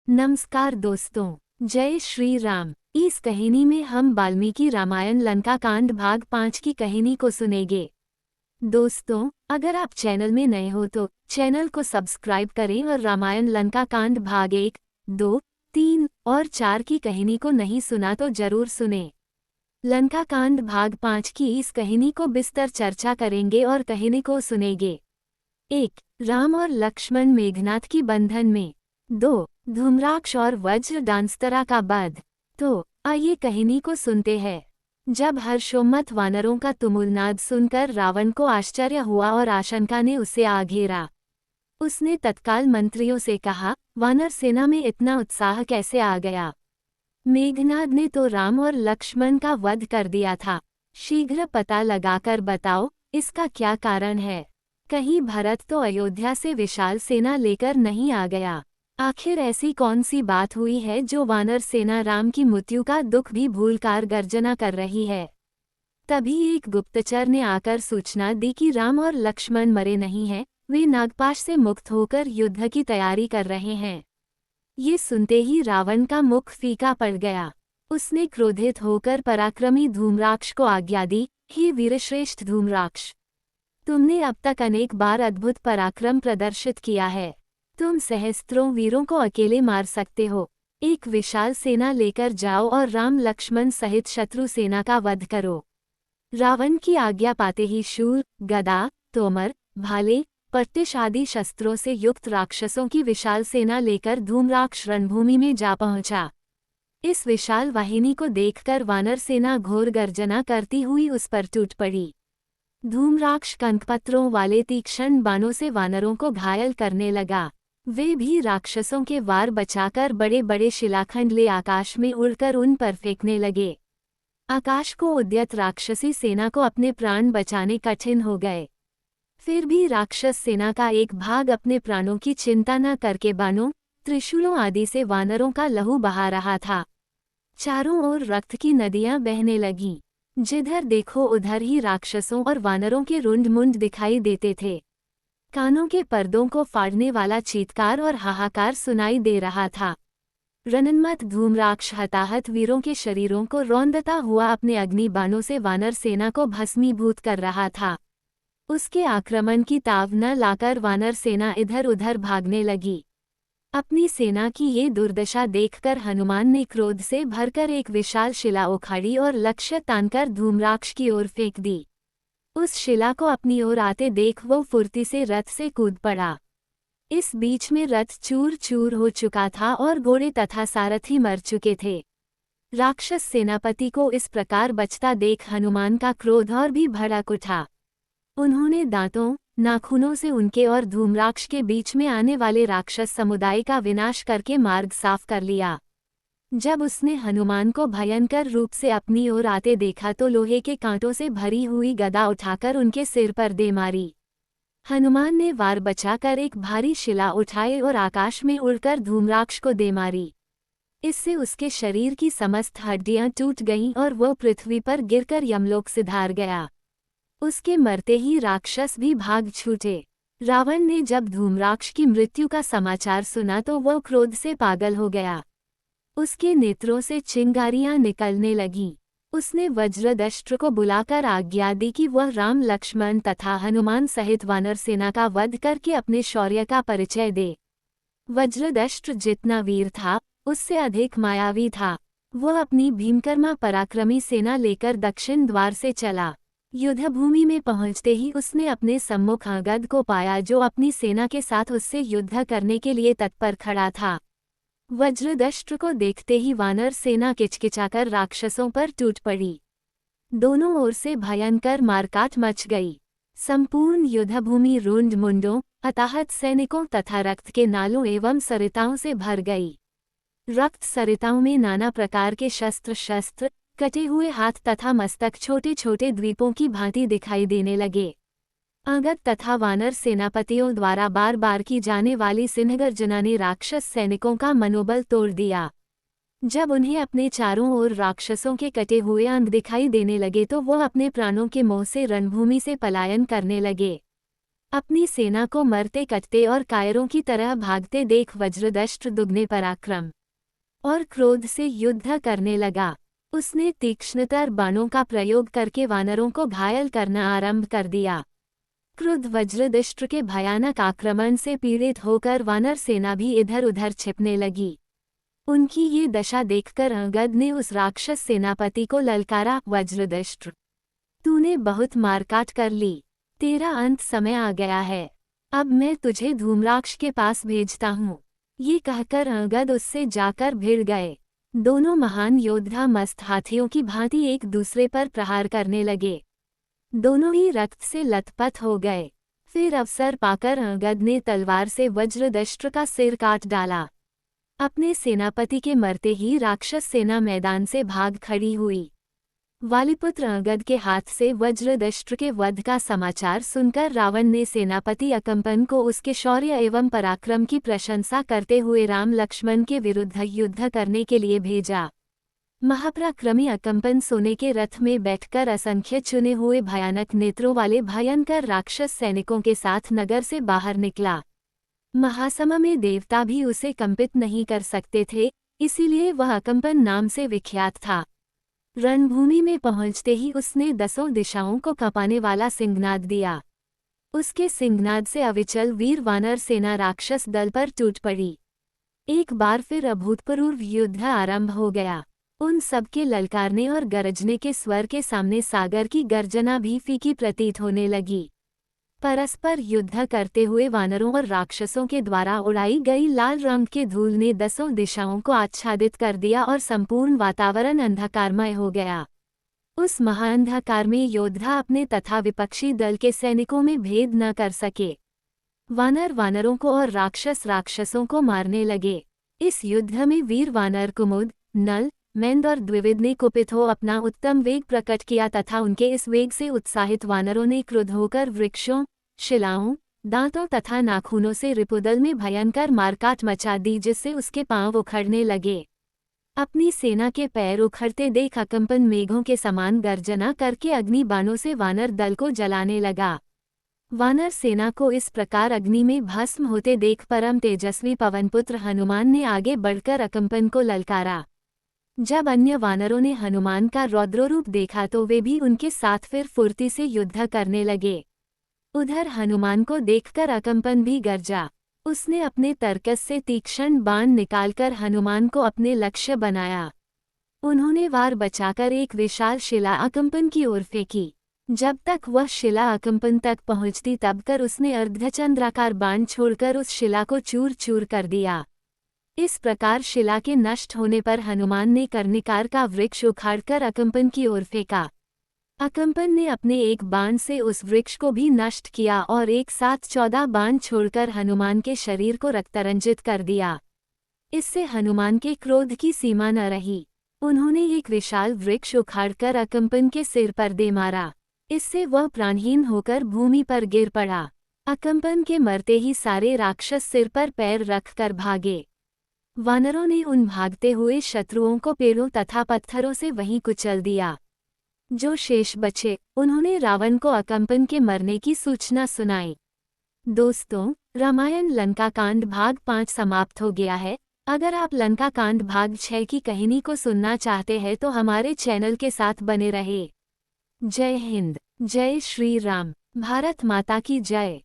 नमस्कार दोस्तों, जय श्री राम। इस कहानी में हम वाल्मीकि रामायण लंका कांड भाग 5 की कहानी को सुनेंगे। दोस्तों, अगर आप चैनल में नए हो तो चैनल को सब्सक्राइब करें और रामायण लंका कांड भाग 1, 2, 3 और 4 की कहानी को नहीं सुना तो जरूर सुने। लंका कांड भाग 5 की इस कहानी को विस्तार चर्चा करेंगे और कहानी को सुनेंगे। 1. राम और लक्ष्मण मेघनाथ की बंधन में। 2. धूम्राक्ष और वज्र डांस्तरा का वध। तो आइए कहानी को सुनते हैं। जब हर्षोन्मत्त वानरों का तुमुलनाद सुनकर रावण को आश्चर्य हुआ और आशंका ने उसे आ घेरा। उसने तत्काल मंत्रियों से कहा, वानर सेना में इतना उत्साह कैसे आ गया? मेघनाद ने तो राम और लक्ष्मण का वध कर दिया था। शीघ्र पता लगाकर बताओ, इसका क्या कारण है? कहीं भरत तो अयोध्या से विशाल सेना लेकर नहीं आ गया? आखिर ऐसी कौन सी बात हुई है जो वानर सेना राम की मृत्यु का दुख भी भूलकर गर्जना कर रही है? तभी एक गुप्तचर ने आकर सूचना दी कि राम और लक्ष्मण मरे नहीं हैं, वे नागपाश से मुक्त होकर युद्ध की तैयारी कर रहे हैं। ये सुनते ही रावण का मुख फीका पड़ गया। उसने क्रोधित होकर पराक्रमी धूम्राक्ष को आज्ञा दी, हे वीरश्रेष्ठ धूम्राक्ष, तुमने अब तक अनेक बार अद्भुत पराक्रम प्रदर्शित किया है। तुम सहस्त्रों वीरों को अकेले मार सकते हो। एक विशाल सेना लेकर जाओ और राम लक्ष्मण सहित शत्रु सेना का वध करो। रावण की आज्ञा पाते ही शूल, गदा, तोमर, भाले, पट्टिश आदि शस्त्रों से युक्त राक्षसों की विशाल सेना लेकर धूम्राक्ष रणभूमि में जा पहुंचा। इस विशाल वाहिनी को देखकर वानर सेना घोर गर्जना करती हुई उस पर टूट पड़ी। धूम्राक्ष कंकपत्रों वाले तीक्ष्ण बाणों से वानरों को घायल करने लगा। वे भी राक्षसों के वार बचाकर बड़े बड़े शिलाखंड ले आकाश में उड़कर उन पर फेंकने लगे। आकाश को उद्यत राक्षसी सेना को अपने प्राण बचाने कठिन हो गए। फिर भी राक्षस सेना का एक भाग अपने प्राणों की चिंता न करके बाणों, त्रिशूलों आदि से वानरों का लहू बहा रहा था। चारों ओर रक्त की नदियां बहने लगीं। जिधर देखो उधर ही राक्षसों और वानरों के रुंड मुंड दिखाई देते थे। कानों के पर्दों को फाड़ने वाला चीत्कार और हाहाकार सुनाई दे रहा था। रणन्मत्त धूम्राक्ष हताहत वीरों के शरीरों को रौंदता हुआ अपने अग्नि बाणों से वानर सेना को भस्मीभूत कर रहा था। उसके आक्रमण की ताव न लाकर वानर सेना इधर उधर भागने लगी। अपनी सेना की ये दुर्दशा देखकर हनुमान ने क्रोध से भरकर एक विशाल शिला उखाड़ी और लक्ष्य तानकर धूम्राक्ष की ओर फेंक दी। उस शिला को अपनी ओर आते देख वो फुर्ती से रथ से कूद पड़ा। इस बीच में रथ चूर चूर हो चुका था और घोड़े तथा सारथी मर चुके थे। राक्षस सेनापति को इस प्रकार बचता देख हनुमान का क्रोध और भी भड़क उठा। उन्होंने दांतों, नाखूनों से उनके और धूम्राक्ष के बीच में आने वाले राक्षस समुदाय का विनाश करके मार्ग साफ कर लिया। जब उसने हनुमान को भयंकर रूप से अपनी ओर आते देखा तो लोहे के कांटों से भरी हुई गदा उठाकर उनके सिर पर दे मारी। हनुमान ने वार बचाकर एक भारी शिला उठाए और आकाश में उड़कर धूम्राक्ष को दे मारी। इससे उसके शरीर की समस्त हड्डियां टूट गईं और वह पृथ्वी पर गिरकर यमलोक सिधार गया। उसके मरते ही राक्षस भी भाग छूटे। रावण ने जब धूम्राक्ष की मृत्यु का समाचार सुना तो वह क्रोध से पागल हो गया। उसके नेत्रों से चिंगारियां निकलने लगीं। उसने वज्रदष्ट्र को बुलाकर आज्ञा दी कि वह राम लक्ष्मण तथा हनुमान सहित वानर सेना का वध करके अपने शौर्य का परिचय दे। वज्रदष्ट्र जितना वीर था, उससे अधिक मायावी था। वह अपनी भीमकर्मा पराक्रमी सेना लेकर दक्षिण द्वार से चला। युद्धभूमि में पहुंचते ही उसने अपने सम्मुख अंगद को पाया जो अपनी सेना के साथ उससे युद्ध करने के लिए तत्पर खड़ा था। वज्रदष्ट्र को देखते ही वानर सेना किचकिचाकर राक्षसों पर टूट पड़ी। दोनों ओर से भयंकर मारकाट मच गई। संपूर्ण युद्धभूमि रुंड मुंडों, हताहत सैनिकों तथा रक्त के नालों एवं सरिताओं से भर गई। रक्त सरिताओं में नाना प्रकार के शस्त्र, कटे हुए हाथ तथा मस्तक छोटे छोटे द्वीपों की भांति दिखाई देने लगे। अंगद तथा वानर सेनापतियों द्वारा बार बार की जाने वाली सिंहगर्जना ने राक्षस सैनिकों का मनोबल तोड़ दिया। जब उन्हें अपने चारों ओर राक्षसों के कटे हुए अंग दिखाई देने लगे तो वह अपने प्राणों के मोह से रणभूमि से पलायन करने लगे। अपनी सेना को मरते कटते और कायरों की तरह भागते देख वज्रदष्ट दुगने पराक्रम और क्रोध से युद्ध करने लगा। उसने तीक्ष्णतर बाणों का प्रयोग करके वानरों को घायल करना आरंभ कर दिया। क्रुद्ध वज्रदष्ट के भयानक आक्रमण से पीड़ित होकर वानर सेना भी इधर उधर छिपने लगी। उनकी ये दशा देखकर अंगद ने उस राक्षस सेनापति को ललकारा, वज्रदष्ट, तूने बहुत मारकाट कर ली, तेरा अंत समय आ गया है, अब मैं तुझे धूम्राक्ष के पास भेजता हूँ। ये कहकर अंगद उससे जाकर भिड़ गए। दोनों महान योद्धा मस्त हाथियों की भांति एक दूसरे पर प्रहार करने लगे। दोनों ही रक्त से लथपथ हो गए। फिर अवसर पाकर अंगद ने तलवार से वज्रदष्ट का सिर काट डाला। अपने सेनापति के मरते ही राक्षस सेना मैदान से भाग खड़ी हुई। वालिपुत्र अंगद के हाथ से वज्रदष्ट के वध का समाचार सुनकर रावण ने सेनापति अकंपन को उसके शौर्य एवं पराक्रम की प्रशंसा करते हुए राम लक्ष्मण के विरुद्ध युद्ध करने के लिए भेजा। महापराक्रमी अकंपन सोने के रथ में बैठकर असंख्य चुने हुए भयानक नेत्रों वाले भयंकर राक्षस सैनिकों के साथ नगर से बाहर निकला। महासमा में देवता भी उसे कंपित नहीं कर सकते थे, इसीलिए वह अकंपन नाम से विख्यात था। रणभूमि में पहुंचते ही उसने 10 दिशाओं को कँपाने वाला सिंहनाद दिया। उसके सिंहनाद से अविचल वीर वानर सेना राक्षस दल पर टूट पड़ी। एक बार फिर अभूतपूर्व युद्ध आरंभ हो गया। उन सबके ललकारने और गरजने के स्वर के सामने सागर की गर्जना भी फीकी प्रतीत होने लगी। परस्पर युद्ध करते हुए वानरों और राक्षसों के द्वारा उड़ाई गई लाल रंग के धूल ने 10 दिशाओं को आच्छादित कर दिया और संपूर्ण वातावरण अंधकारमय हो गया। उस महाअंधकार में योद्धा अपने तथा विपक्षी दल के सैनिकों में भेद न कर सके। वानर वानरों को और राक्षस राक्षसों को मारने लगे। इस युद्ध में वीर वानर कुमुद, नल, मेंद और द्विविद ने कुपित हो अपना उत्तम वेग प्रकट किया तथा उनके इस वेग से उत्साहित वानरों ने क्रुद्ध होकर वृक्षों, शिलाओं, दांतों तथा नाखूनों से रिपुदल में भयंकर मारकाट मचा दी, जिससे उसके पांव उखड़ने लगे। अपनी सेना के पैर उखड़ते देख अकंपन मेघों के समान गर्जना करके अग्नि बाणों से वानर दल को जलाने लगा। वानर सेना को इस प्रकार अग्नि में भस्म होते देख परम तेजस्वी पवनपुत्र हनुमान ने आगे बढ़कर अकंपन को ललकारा। जब अन्य वानरों ने हनुमान का रौद्ररूप देखा तो वे भी उनके साथ फिर फुर्ती से युद्ध करने लगे। उधर हनुमान को देखकर अकंपन भी गरजा। उसने अपने तरकस से तीक्ष्ण बाण निकालकर हनुमान को अपने लक्ष्य बनाया। उन्होंने वार बचाकर एक विशाल शिला अकंपन की ओर फेंकी। जब तक वह शिला अकंपन तक पहुंचती तब कर उसने अर्धचंद्राकार बाण छोड़कर उस शिला को चूर चूर कर दिया। इस प्रकार शिला के नष्ट होने पर हनुमान ने कर्णिकार का वृक्ष उखाड़कर अकंपन की ओर फेंका। अकंपन ने अपने एक बाण से उस वृक्ष को भी नष्ट किया और एक साथ 14 बाण छोड़कर हनुमान के शरीर को रक्तरंजित कर दिया। इससे हनुमान के क्रोध की सीमा न रही। उन्होंने एक विशाल वृक्ष उखाड़कर अकंपन के सिर पर दे मारा। इससे वह प्राणहीन होकर भूमि पर गिर पड़ा। अकंपन के मरते ही सारे राक्षस सिर पर पैर रखकर भागे। वानरों ने उन भागते हुए शत्रुओं को पेड़ों तथा पत्थरों से वहीं कुचल दिया। जो शेष बचे उन्होंने रावण को अकंपन के मरने की सूचना सुनाई। दोस्तों, रामायण लंका कांड भाग 5 समाप्त हो गया है। अगर आप लंका कांड भाग 6 की कहानी को सुनना चाहते हैं तो हमारे चैनल के साथ बने रहे। जय हिंद, जय श्री राम, भारत माता की जय।